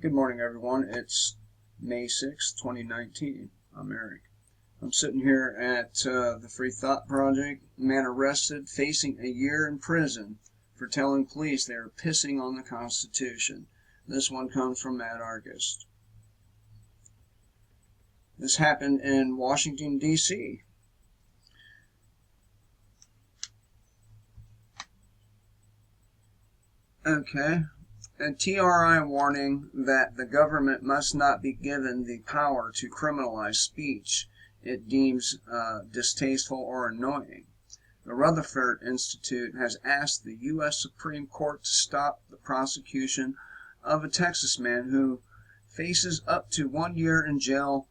Good morning, everyone. It's May 6, 2019. I'm Eric. I'm sitting here at the Free Thought Project. Man arrested, facing a year in prison for telling police they are pissing on the Constitution. This one comes from Matt Argus. This happened in Washington, D.C. Okay. A TRI warning that the government must not be given the power to criminalize speech it deems distasteful or annoying. The Rutherford Institute has asked the U.S. Supreme Court to stop the prosecution of a Texas man who faces up to 1 year in jail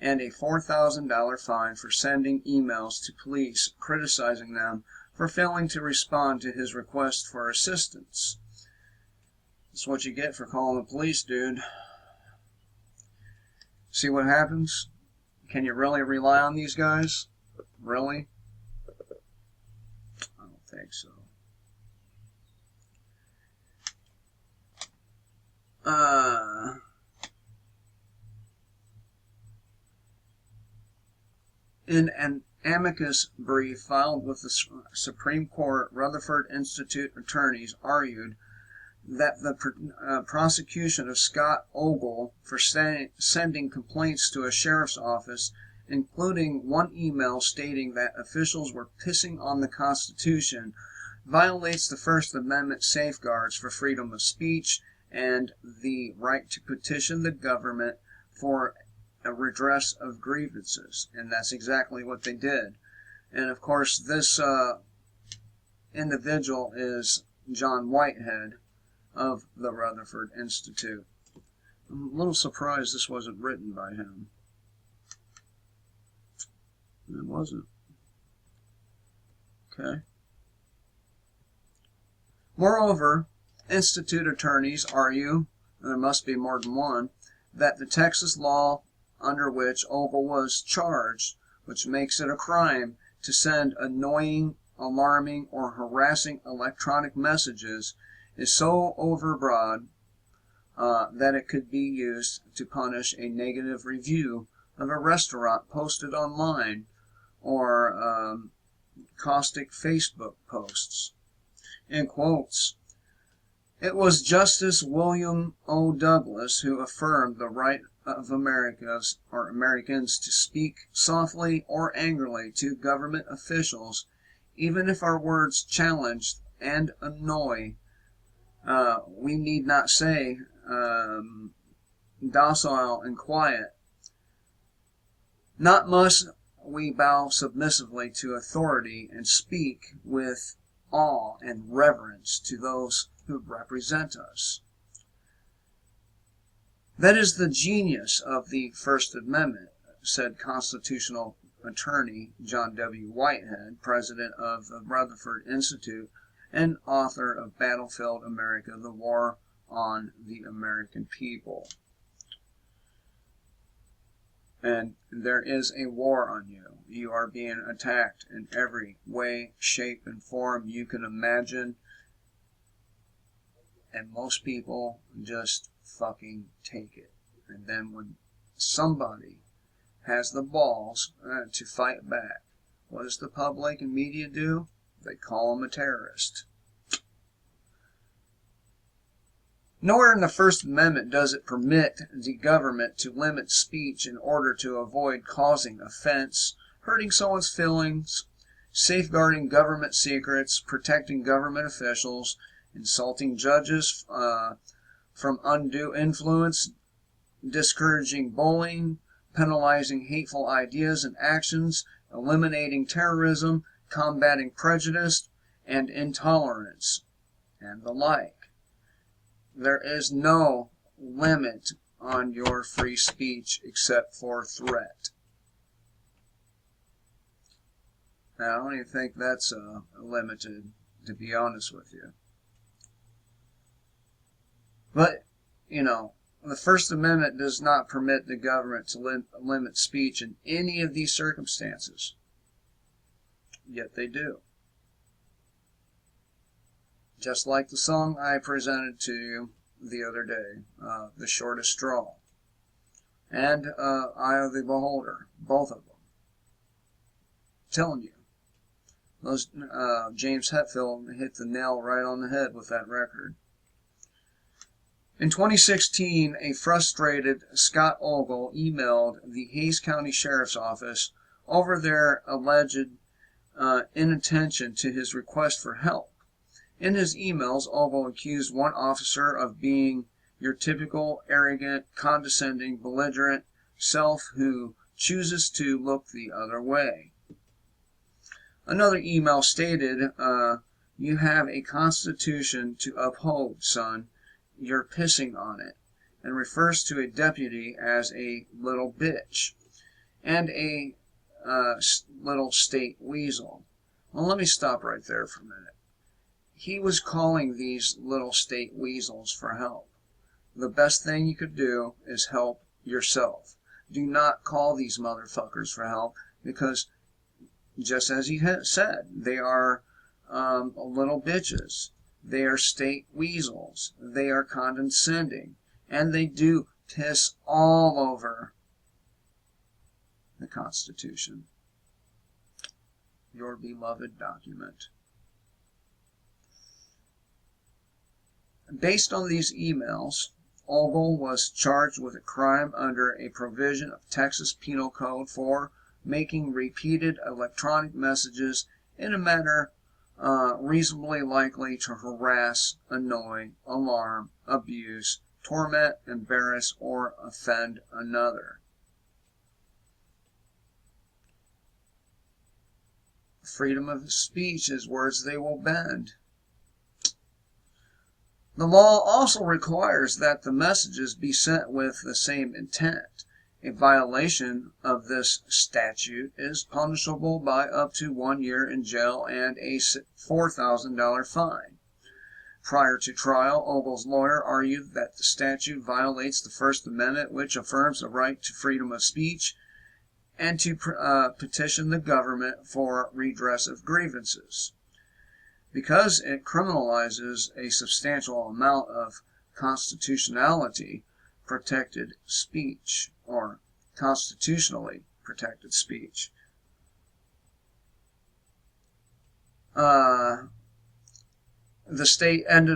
and a $4,000 fine for sending emails to police criticizing them for failing to respond to his request for assistance. That's what you get for calling the police, dude. See what happens? Can you really rely on these guys? Really? I don't think so. In an amicus brief filed with the Supreme Court, Rutherford Institute attorneys argued that the prosecution of Scott Ogle for sending complaints to a sheriff's office, including one email stating that officials were pissing on the Constitution, violates the First Amendment safeguards for freedom of speech and the right to petition the government for a redress of grievances. And that's exactly what they did. And of course, this individual is John Whitehead of the Rutherford Institute. I'm a little surprised this wasn't written by him. It wasn't. Okay. Moreover, Institute attorneys argue, and there must be more than one, that the Texas law under which Ogle was charged, which makes it a crime to send annoying, alarming, or harassing electronic messages, is so overbroad that it could be used to punish a negative review of a restaurant posted online or caustic Facebook posts. In quotes, it was Justice William O. Douglas who affirmed the right of Americans to speak softly or angrily to government officials, even if our words challenge and annoy. We need not say docile and quiet. Not must we bow submissively to authority and speak with awe and reverence to those who represent us. That is the genius of the First Amendment, said constitutional attorney John W. Whitehead, president of the Rutherford Institute and author of Battlefield America, The War on the American People. And there is a war on you. You are being attacked in every way, shape, and form you can imagine. And most people just fucking take it. And then when somebody has the balls to fight back, what does the public and media do? They call him a terrorist. Nowhere in the First Amendment does it permit the government to limit speech in order to avoid causing offense, hurting someone's feelings, safeguarding government secrets, protecting government officials, insulting judges from undue influence, discouraging bullying, penalizing hateful ideas and actions, eliminating terrorism, combating prejudice and intolerance, and the like. There is no limit on your free speech except for threat. Now, I don't even think that's limited, to be honest with you. But, you know, the First Amendment does not permit the government to limit speech in any of these circumstances. Yet they do. Just like the song I presented to you the other day, The Shortest Straw, and Eye of the Beholder, both of them. I'm telling you, those James Hetfield hit the nail right on the head with that record. In 2016, a frustrated Scott Ogle emailed the Hays County Sheriff's Office over their alleged inattention to his request for help. In his emails, Ogle accused one officer of being your typical arrogant, condescending, belligerent self who chooses to look the other way. Another email stated, you have a constitution to uphold, son. You're pissing on it, and refers to a deputy as a little bitch and a little state weasel. Well, let me stop right there for a minute. He was calling these little state weasels for help. The best thing you could do is help yourself. Do not call these motherfuckers for help, because just as he said, they are little bitches. They are state weasels. They are condescending. And they do piss all over the Constitution, your beloved document. Based on these emails, Ogle was charged with a crime under a provision of Texas Penal Code for making repeated electronic messages in a manner reasonably likely to harass, annoy, alarm, abuse, torment, embarrass, or offend another. Freedom of speech is words they will bend. The law also requires that the messages be sent with the same intent. A violation of this statute is punishable by up to 1 year in jail and a $4,000 fine. Prior to trial, Ogle's lawyer argued that the statute violates the First Amendment, which affirms the right to freedom of speech and to petition the government for redress of grievances. Because it criminalizes a substantial amount of constitutionality protected speech, or constitutionally protected speech, the state and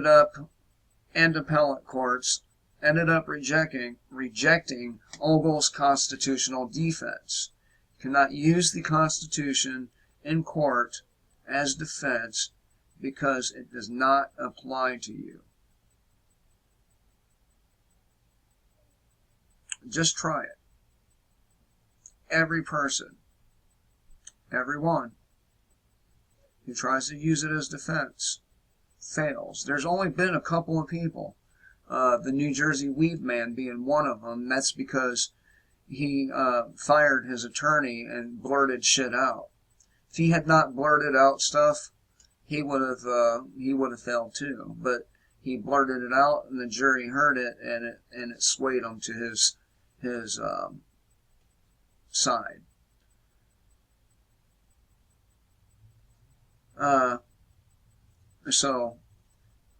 appellate courts ended up rejecting Ogle's constitutional defense. You cannot use the Constitution in court as defense because it does not apply to you. Just try it. Every person, everyone who tries to use it as defense fails. There's only been a couple of people, the New Jersey weed man being one of them. That's because he fired his attorney and blurted shit out. If he had not blurted out stuff, he would have failed too. But he blurted it out, and the jury heard it, and it swayed him to his side. So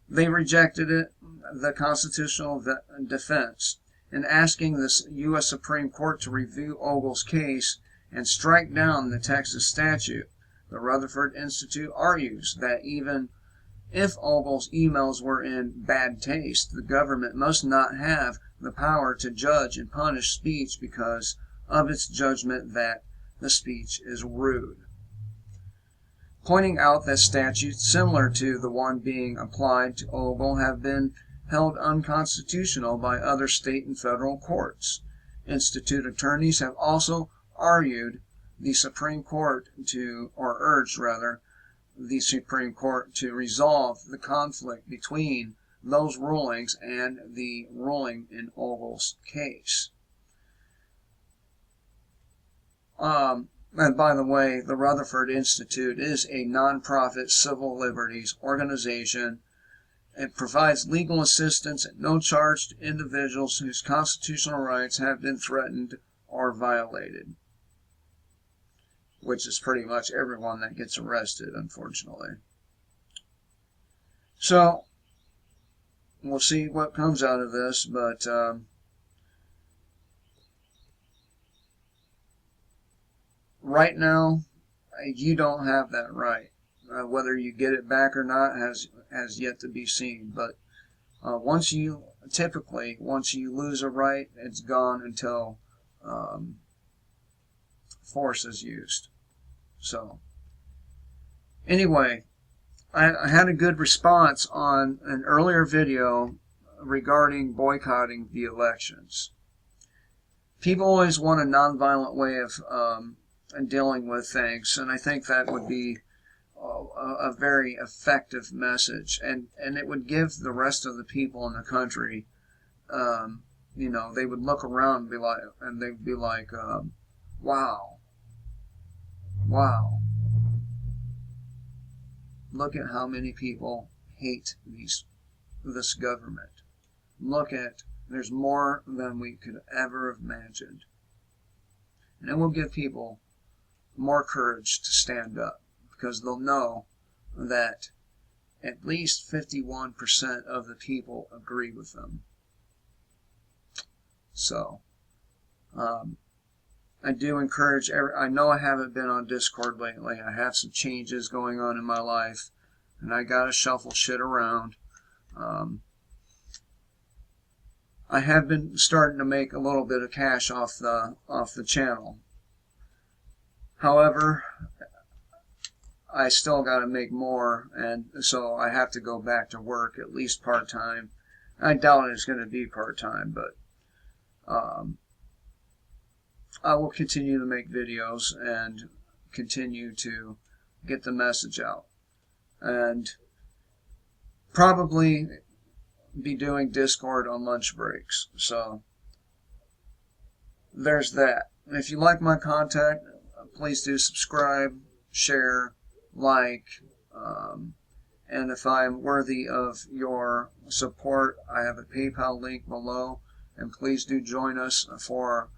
they rejected it, the constitutional defense, in asking the U.S. Supreme Court to review Ogle's case and strike down the Texas statute. The Rutherford Institute argues that even if Ogle's emails were in bad taste, the government must not have the power to judge and punish speech because of its judgment that the speech is rude, pointing out that statutes similar to the one being applied to Ogle have been held unconstitutional by other state and federal courts. Institute attorneys have also urged the Supreme Court to resolve the conflict between those rulings and the ruling in Ogle's case. And by the way, the Rutherford Institute is a nonprofit civil liberties organization. It provides legal assistance at no charge to individuals whose constitutional rights have been threatened or violated, which is pretty much everyone that gets arrested, unfortunately. So, we'll see what comes out of this, but right now, you don't have that right. Whether you get it back or not has yet to be seen. But once you lose a right, it's gone until force is used. So anyway, I had a good response on an earlier video regarding boycotting the elections. People always want a nonviolent way of dealing with things, and I think that would be a very effective message, and it would give the rest of the people in the country, you know, they would look around and they'd be like, wow, look at how many people hate this government. There's more than we could ever have imagined. And it will give people more courage to stand up, because they'll know that at least 51% of the people agree with them. So, I do encourage I know I haven't been on Discord lately. I have some changes going on in my life, and I gotta shuffle shit around. I have been starting to make a little bit of cash off the channel. However, I still got to make more, and so I have to go back to work at least part-time. I doubt it's going to be part-time, but I will continue to make videos and continue to get the message out, and probably be doing Discord on lunch breaks. So there's that. And if you like my content, please do subscribe, share, like, and if I'm worthy of your support, I have a PayPal link below, and please do join us for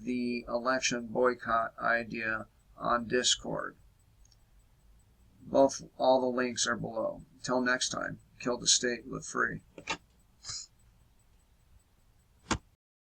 the election boycott idea on Discord. All the links are below. Until next time, kill the state, live free.